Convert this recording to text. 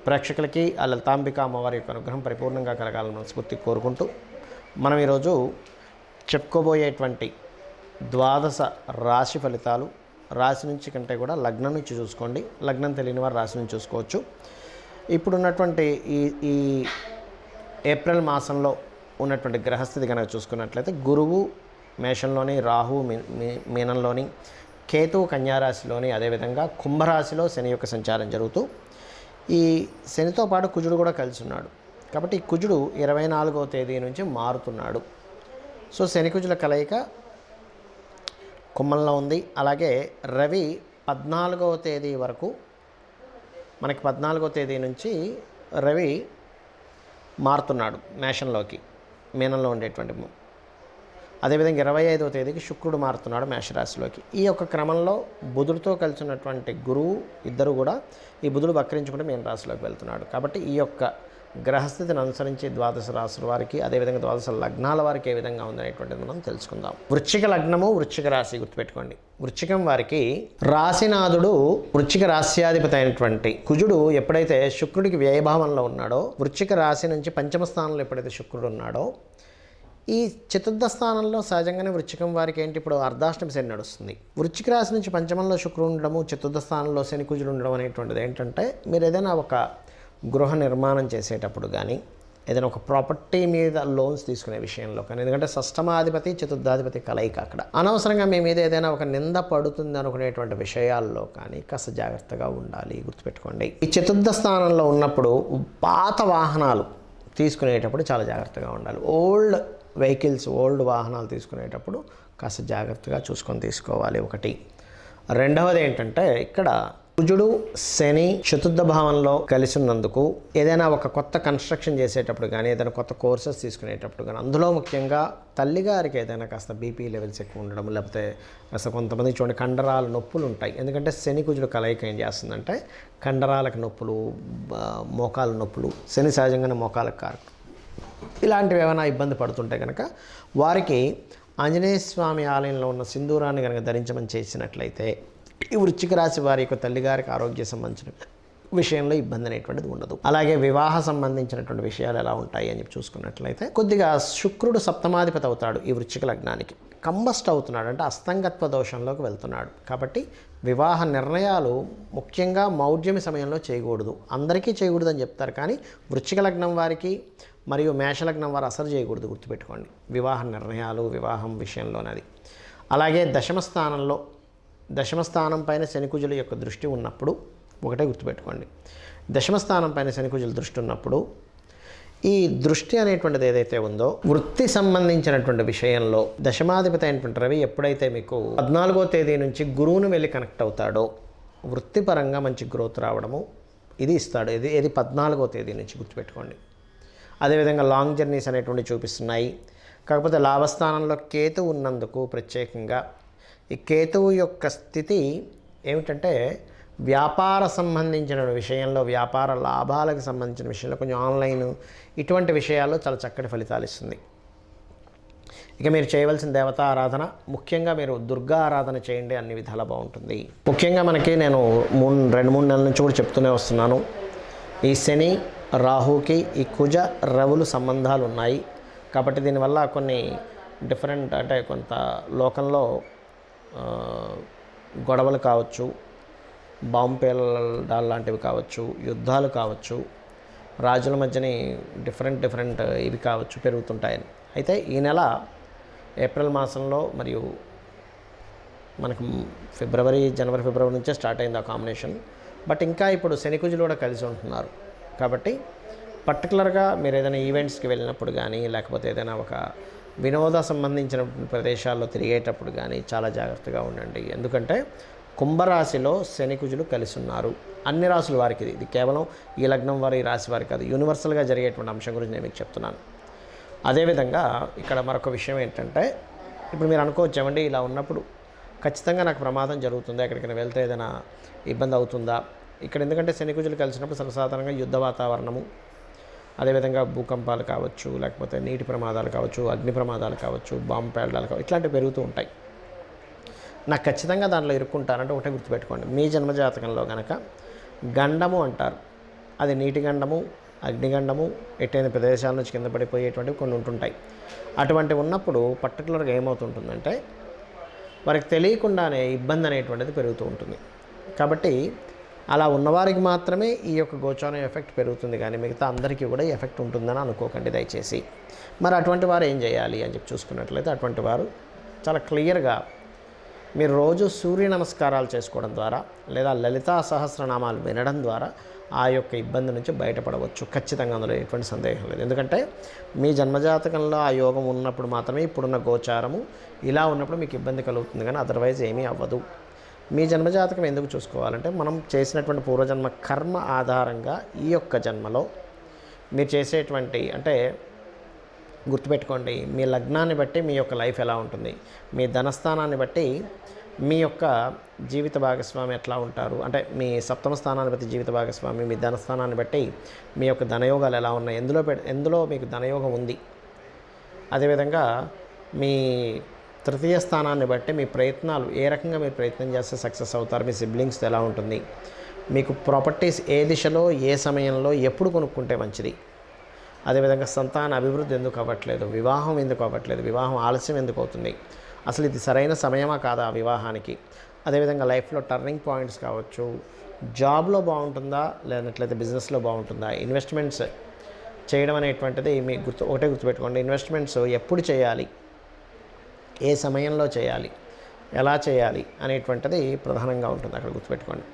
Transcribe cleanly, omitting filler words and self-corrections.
ప్రేక్షకులకి ఆ లలితాంబిక అమ్మవారి యొక్క అనుగ్రహం పరిపూర్ణంగా కలగాలని మనస్ఫూర్తి కోరుకుంటూ మనం ఈరోజు చెప్పుకోబోయేటువంటి ద్వాదశ రాశి ఫలితాలు రాశి నుంచి కంటే కూడా లగ్నం నుంచి చూసుకోండి. లగ్నం తెలియని వారు రాశి నుంచి చూసుకోవచ్చు. ఇప్పుడున్నటువంటి ఈ ఏప్రిల్ మాసంలో ఉన్నటువంటి గ్రహస్థితి కనుక చూసుకున్నట్లయితే గురువు మేషంలోని, రాహు మీనంలోని, కేతువు కన్యారాశిలోని, అదేవిధంగా కుంభరాశిలో శని యొక్క సంచారం జరుగుతూ ఈ శనితో పాటు కుజుడు కూడా కలిసి ఉన్నాడు. కాబట్టి ఈ కుజుడు 24వ తేదీ నుంచి మారుతున్నాడు. సో శని కుజుల కలయిక కుంభంలో ఉంది. అలాగే రవి 14వ తేదీ వరకు, మనకి 14వ తేదీ నుంచి రవి మారుతున్నాడు మేషంలోకి, మీనంలో ఉండేటువంటి. అదేవిధంగా 25వ తేదీకి శుక్రుడు మారుతున్నాడు మేషరాశిలోకి. ఈ యొక్క క్రమంలో బుధుడితో కలిసి ఉన్నటువంటి గురువు ఇద్దరు కూడా, ఈ బుధుడు వక్రించుకుంటే మీన రాశిలోకి వెళ్తున్నాడు. కాబట్టి ఈ యొక్క గ్రహస్థితిని అనుసరించి ద్వాదశ రాశుల వారికి, అదేవిధంగా ద్వాదశ లగ్నాల వారికి ఏ విధంగా ఉందనేటువంటిది మనం తెలుసుకుందాం. వృశ్చిక లగ్నము, వృశ్చిక రాశి గుర్తుపెట్టుకోండి. వృశ్చికం వారికి రాశినాథుడు వృశ్చిక రాశ్యాధిపతి అయినటువంటి కుజుడు ఎప్పుడైతే శుక్రుడికి వ్యయభావంలో ఉన్నాడో, వృశ్చిక రాశి నుంచి పంచమ స్థానంలో ఎప్పుడైతే శుక్రుడు ఉన్నాడో, ఈ చతుర్థ స్థానంలో సహజంగానే వృశ్చికం వారికి ఏంటి, ఇప్పుడు అర్ధాష్టమి శని నడుస్తుంది. వృశ్చిక రాశి నుంచి పంచమంలో శుక్రుడు ఉండడము, చతుర్థ స్థానంలో శని కుజుడు ఉండడం అనేటువంటిది ఏంటంటే, మీరు ఏదైనా ఒక గృహ నిర్మాణం చేసేటప్పుడు కానీ, ఏదైనా ఒక ప్రాపర్టీ మీద లోన్స్ తీసుకునే విషయంలో కానీ, ఎందుకంటే షష్టమాధిపతి చతుర్థాధిపతి కలయిక అక్కడ, అనవసరంగా మీ మీద ఏదైనా ఒక నింద పడుతుంది అనుకునేటువంటి విషయాల్లో కానీ కాస్త జాగ్రత్తగా ఉండాలి, గుర్తుపెట్టుకోండి. ఈ చతుర్థ స్థానంలో ఉన్నప్పుడు పాత వాహనాలు తీసుకునేటప్పుడు చాలా జాగ్రత్తగా ఉండాలి. ఓల్డ్ వెహికల్స్, ఓల్డ్ వాహనాలు తీసుకునేటప్పుడు కాస్త జాగ్రత్తగా చూసుకొని తీసుకోవాలి. ఒకటి. రెండవది ఏంటంటే, ఇక్కడ కుజుడు శని చతుర్థ భావంలో కలిసి ఉన్నందుకు ఏదైనా ఒక కొత్త కన్స్ట్రక్షన్ చేసేటప్పుడు కానీ, ఏదైనా కొత్త కోర్సెస్ తీసుకునేటప్పుడు కానీ, అందులో ముఖ్యంగా తల్లిగారికి ఏదైనా కాస్త బీపీ లెవెల్స్ ఎక్కువ ఉండడం, లేకపోతే కాస్త కొంతమంది చూడండి కండరాల నొప్పులు ఉంటాయి. ఎందుకంటే శని కుజుడు కలయిక ఏం చేస్తుందంటే కండరాలకు నొప్పులు, మోకాల నొప్పులు, శని సహజంగానే మోకాలకు కారకుడు. ఇలాంటివి ఏమైనా ఇబ్బంది పడుతుంటే కనుక వారికి ఆంజనేయ స్వామి ఆలయంలో ఉన్న సింధూరాన్ని కనుక ధరించమని చేసినట్లయితే ఈ వృశ్చిక రాశి వారి యొక్క తల్లిగారికి ఆరోగ్య సంబంధించిన విషయంలో ఇబ్బంది అనేటువంటిది ఉండదు. అలాగే వివాహ సంబంధించినటువంటి విషయాలు ఎలా ఉంటాయి అని చెప్పి చూసుకున్నట్లయితే, కొద్దిగా శుక్రుడు సప్తమాధిపతి అవుతాడు ఈ వృశ్చిక లగ్నానికి, కంబస్ట్ అవుతున్నాడు, అంటే అస్తంగత్వ దోషంలోకి వెళ్తున్నాడు. కాబట్టి వివాహ నిర్ణయాలు ముఖ్యంగా మౌఢ్యమి సమయంలో చేయకూడదు. అందరికీ చేయకూడదు అని చెప్తారు, కానీ వృశ్చిక లగ్నం వారికి మరియు మేషలగ్నం వారు అసలు చేయకూడదు, గుర్తుపెట్టుకోండి, వివాహ నిర్ణయాలు వివాహం విషయంలోనది. అలాగే దశమస్థానం పైన శనికుజుల యొక్క దృష్టి ఉన్నప్పుడు ఒకటే గుర్తుపెట్టుకోండి, దశమస్థానం పైన శనికుజుల దృష్టి ఉన్నప్పుడు ఈ దృష్టి అనేటువంటిది ఏదైతే ఉందో, వృత్తి సంబంధించినటువంటి విషయంలో దశమాధిపతి అయినటువంటి రవి ఎప్పుడైతే మీకు 14వ తేదీ నుంచి గురువును వెళ్ళి కనెక్ట్ అవుతాడో, వృత్తిపరంగా మంచి గ్రోత్ రావడము ఇది ఇస్తాడు. ఇది 14వ తేదీ నుంచి గుర్తుపెట్టుకోండి. అదేవిధంగా లాంగ్ జర్నీస్ అనేటువంటి చూపిస్తున్నాయి. కాకపోతే లాభస్థానంలో కేతువు ఉన్నందుకు ప్రత్యేకంగా ఈ కేతువు యొక్క స్థితి ఏమిటంటే, వ్యాపార సంబంధించిన విషయంలో, వ్యాపార లాభాలకు సంబంధించిన విషయంలో, కొంచెం ఆన్లైన్ ఇటువంటి విషయాల్లో చాలా చక్కటి ఫలితాలు ఇస్తుంది. ఇక మీరు చేయవలసిన దేవతా ఆరాధన, ముఖ్యంగా మీరు దుర్గా ఆరాధన చేయండి, అన్ని విధాలా బాగుంటుంది. ముఖ్యంగా మనకి నేను 2-3 నెలల నుంచి కూడా చెప్తూనే వస్తున్నాను, ఈ శని రాహుకి ఈ కుజ రవులు సంబంధాలు ఉన్నాయి. కాబట్టి దీనివల్ల కొన్ని డిఫరెంట్, అంటే కొంత లోకంలో గొడవలు కావచ్చు, బాంబు పేలడాలు లాంటివి కావచ్చు, యుద్ధాలు కావచ్చు, రాజుల మధ్యని డిఫరెంట్ ఇవి కావచ్చు, పెరుగుతుంటాయని. అయితే ఈ నెల ఏప్రిల్ మాసంలో మరియు మనకు జనవరి ఫిబ్రవరి నుంచే స్టార్ట్ అయింది ఆ కాంబినేషన్. బట్ ఇంకా ఇప్పుడు శని కుజులు కూడా కలిసి ఉంటున్నారు. కాబట్టి పర్టికులర్గా మీరు ఏదైనా ఈవెంట్స్కి వెళ్ళినప్పుడు కానీ, లేకపోతే ఏదైనా ఒక వినోద సంబంధించిన ప్రదేశాల్లో తిరిగేటప్పుడు కానీ చాలా జాగ్రత్తగా ఉండండి. ఎందుకంటే కుంభరాశిలో శని కుజులు కలిసి ఉన్నారు. అన్ని రాశుల వారికి ఇది కేవలం ఈ లగ్నం వారి, ఈ రాశి వారికి కాదు, యూనివర్సల్గా జరిగేటువంటి అంశం గురించి నేను మీకు చెప్తున్నాను. అదేవిధంగా ఇక్కడ మరొక విషయం ఏంటంటే, ఇప్పుడు మీరు అనుకోవచ్చు, ఏమండి ఇలా ఉన్నప్పుడు ఖచ్చితంగా నాకు ప్రమాదం జరుగుతుందా, ఎక్కడికైనా వెళ్తే ఏదైనా ఇబ్బంది అవుతుందా? ఇక్కడ ఎందుకంటే శని కుజులు కలిసినప్పుడు సర్వసాధారణంగా యుద్ధ వాతావరణము, అదేవిధంగా భూకంపాలు కావచ్చు, లేకపోతే నీటి ప్రమాదాలు కావచ్చు, అగ్ని ప్రమాదాలు కావచ్చు, బాంబు పేలడాలు కావచ్చు, ఇట్లాంటివి పెరుగుతూ ఉంటాయి. నాకు ఖచ్చితంగా దాంట్లో ఇరుక్కుంటానంటే ఒకటే గుర్తుపెట్టుకోండి, మీ జన్మజాతకంలో కనుక గండము అంటారు, అది నీటి గండము, అగ్నిగండము, ఎత్తైన ప్రదేశాల నుంచి కింద పడిపోయేటువంటివి కొన్ని ఉంటుంటాయి. అటువంటివి ఉన్నప్పుడు పర్టికులర్గా ఏమవుతుంటుందంటే వారికి తెలియకుండానే ఇబ్బంది అనేటువంటిది పెరుగుతూ ఉంటుంది. కాబట్టి అలా ఉన్నవారికి మాత్రమే ఈ యొక్క గోచారం ఎఫెక్ట్ పెరుగుతుంది, కానీ మిగతా అందరికీ కూడా ఈ ఎఫెక్ట్ ఉంటుందని అనుకోకండి దయచేసి. మరి అటువంటి వారు ఏం చేయాలి అని చెప్పి చూసుకున్నట్లయితే, అటువంటి వారు చాలా క్లియర్గా మీరు రోజు సూర్య నమస్కారాలు చేసుకోవడం ద్వారా లేదా లలితా సహస్రనామాలు వినడం ద్వారా ఆ యొక్క ఇబ్బంది నుంచి బయటపడవచ్చు. ఖచ్చితంగా అందులో ఎటువంటి సందేహం లేదు. ఎందుకంటే మీ జన్మజాతకంలో ఆ యోగం ఉన్నప్పుడు మాత్రమే ఇప్పుడున్న గోచారము ఇలా ఉన్నప్పుడు మీకు ఇబ్బంది కలుగుతుంది, కానీ అదర్వైజ్ ఏమీ అవ్వదు. మీ జన్మజాతకం ఎందుకు చూసుకోవాలంటే, మనం చేసినటువంటి పూర్వజన్మ కర్మ ఆధారంగా ఈ యొక్క జన్మలో మీరు చేసేటువంటి, అంటే గుర్తుపెట్టుకోండి, మీ లగ్నాన్ని బట్టి మీ యొక్క లైఫ్ ఎలా ఉంటుంది, మీ ధనస్థానాన్ని బట్టి మీ యొక్క జీవిత భాగస్వామి ఎట్లా ఉంటారు, అంటే మీ సప్తమ స్థానాన్ని బట్టి జీవిత భాగస్వామి, మీ ధనస్థానాన్ని బట్టి మీ యొక్క ధనయోగాలు ఎలా ఉన్నాయి, ఎందులో మీకు ధనయోగం ఉంది. అదేవిధంగా మీ తృతీయ స్థానాన్ని బట్టి మీ ప్రయత్నాలు ఏ రకంగా మీరు ప్రయత్నం చేస్తే సక్సెస్ అవుతారు, మీ సిబ్లింగ్స్ ఎలా ఉంటుంది, మీకు ప్రాపర్టీస్ ఏ దిశలో ఏ సమయంలో ఎప్పుడు కొనుక్కుంటే మంచిది, అదేవిధంగా సంతాన అభివృద్ధి ఎందుకు అవ్వట్లేదు, వివాహం ఎందుకు అవ్వట్లేదు, వివాహం ఆలస్యం ఎందుకు అవుతుంది, అసలు ఇది సరైన సమయమా కాదా వివాహానికి, అదేవిధంగా లైఫ్లో టర్నింగ్ పాయింట్స్ కావచ్చు, జాబ్లో బాగుంటుందా లేనట్లయితే బిజినెస్లో బాగుంటుందా, ఇన్వెస్ట్మెంట్స్ చేయడం అనేటువంటిది మీ ఒకటే గుర్తుపెట్టుకోండి, ఇన్వెస్ట్మెంట్స్ ఎప్పుడు చేయాలి, ఏ సమయంలో చేయాలి, ఎలా చేయాలి అనేటువంటిది ప్రధానంగా ఉంటుంది, అక్కడ గుర్తుపెట్టుకోండి.